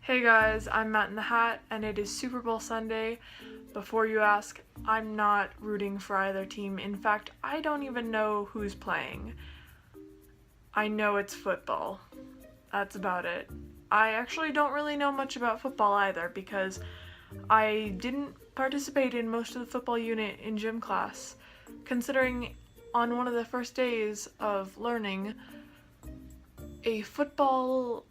Hey guys, I'm Matt in the Hat, and it is Super Bowl Sunday. Before you ask, I'm not rooting for either team. In fact, I don't even know who's playing. I know it's football. That's about it. I actually don't really know much about football either because I didn't participate in most of the football unit in gym class. Considering on one of the first days of learning, a football,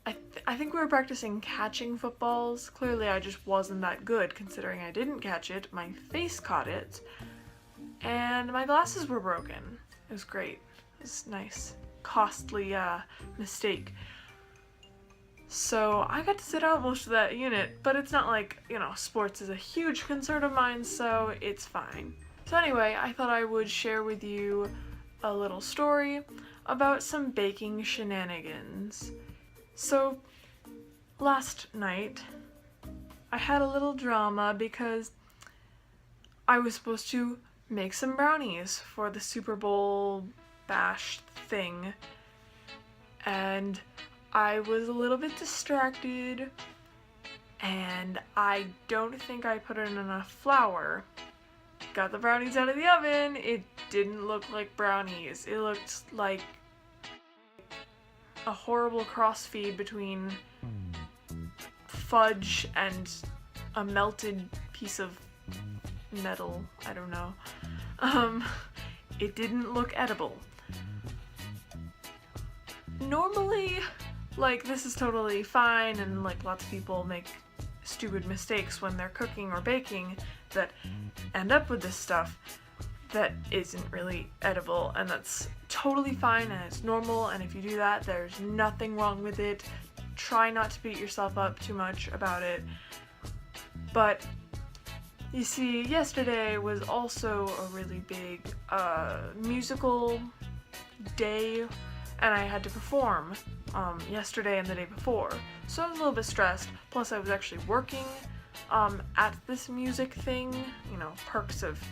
I think we were practicing catching footballs. Clearly I just wasn't that good considering I didn't catch it, my face caught it, and my glasses were broken. It was great. It was nice. Costly mistake. So I got to sit out most of that unit, but it's not like, sports is a huge concern of mine, so it's fine. So anyway, I thought I would share with you a little story about some baking shenanigans. So last night I had a little drama because I was supposed to make some brownies for the Super Bowl bash thing, and I was a little bit distracted and I don't think I put in enough flour. Got the brownies out of the oven, it didn't look like brownies. It looked like a horrible crossfeed between fudge and a melted piece of metal. I don't know. It didn't look edible. Normally, this is totally fine, and lots of people make stupid mistakes when they're cooking or baking that end up with this stuff that isn't really edible, and that's totally fine and it's normal, and if you do that, there's nothing wrong with it. Try not to beat yourself up too much about it. But you see, yesterday was also a really big musical day, and I had to perform yesterday and the day before, so I was a little bit stressed. Plus I was actually working at this music thing. Perks of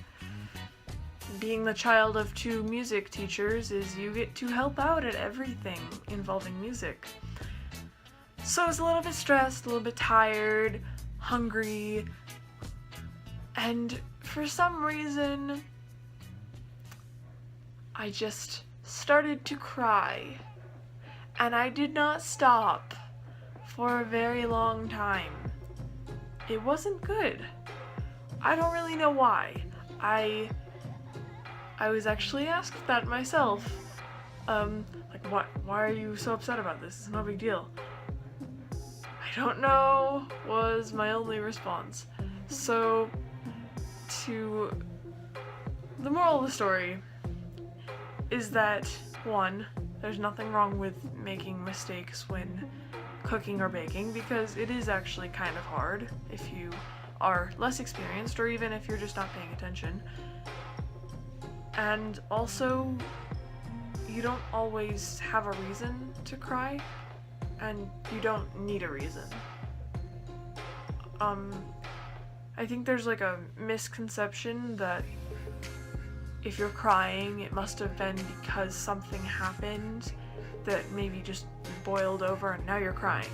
being the child of two music teachers is you get to help out at everything involving music. So I was a little bit stressed, a little bit tired, hungry, and for some reason I just started to cry, and I did not stop for a very long time. It wasn't good. I don't really know why. I was actually asked that myself. Why are you so upset about this? It's no big deal. I don't know, was my only response. So, to the moral of the story is that, one, there's nothing wrong with making mistakes when cooking or baking, because it is actually kind of hard if you are less experienced, or even if you're just not paying attention. And also, you don't always have a reason to cry, and you don't need a reason. I think there's a misconception that if you're crying, it must have been because something happened that maybe just boiled over and now you're crying.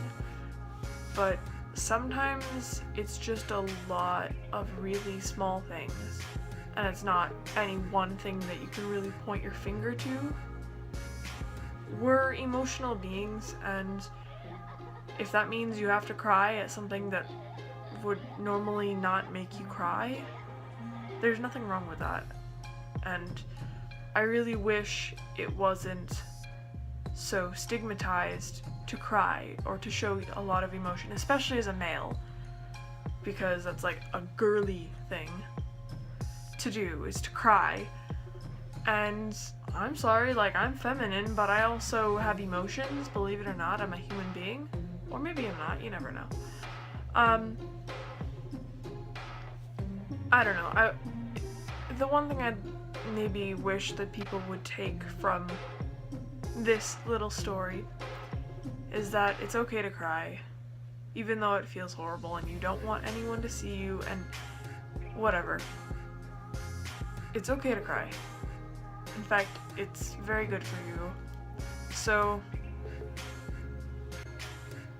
But sometimes it's just a lot of really small things, and it's not any one thing that you can really point your finger to. We're emotional beings, and if that means you have to cry at something that would normally not make you cry, there's nothing wrong with that. And I really wish it wasn't so stigmatized to cry or to show a lot of emotion, especially as a male, because that's a girly thing to do, is to cry. And I'm sorry, I'm feminine, but I also have emotions, believe it or not. I'm a human being. Or maybe I'm not, you never know. I don't know. The one thing I'd maybe wish that people would take from this little story is that it's okay to cry, even though it feels horrible and you don't want anyone to see you and whatever. It's okay to cry. In fact, it's very good for you. So,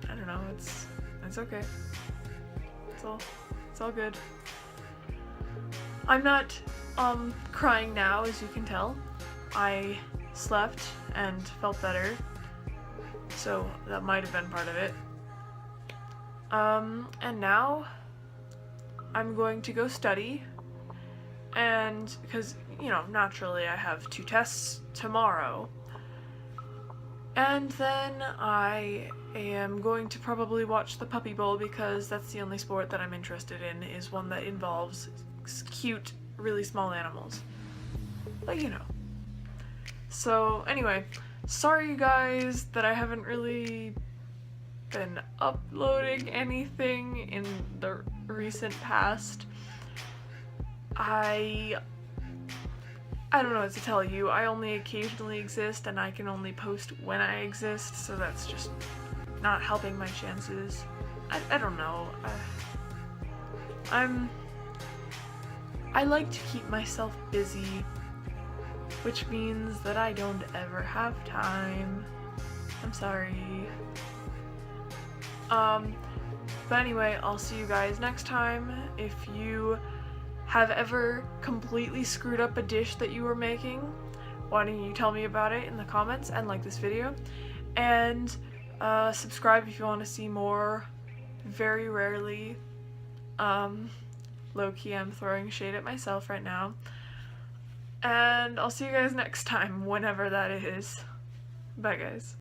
I don't know, it's It's okay. It's all good. I'm not crying now, as you can tell. I slept and felt better, so that might have been part of it. And now I'm going to go study, and because, you know, naturally I have 2 tests tomorrow. And then I am going to probably watch the Puppy Bowl, because that's the only sport that I'm interested in, is one that involves cute, really small animals. But you know. So anyway, sorry guys that I haven't really been uploading anything in the recent past. I don't know what to tell you. I only occasionally exist, and I can only post when I exist, so that's just not helping my chances. I don't know. I like to keep myself busy, which means that I don't ever have time. I'm sorry. But anyway, I'll see you guys next time. If you have ever completely screwed up a dish that you were making, why don't you tell me about it in the comments and like this video, and subscribe if you want to see more. Very rarely. Low-key, I'm throwing shade at myself right now. And I'll see you guys next time, whenever that is. Bye guys.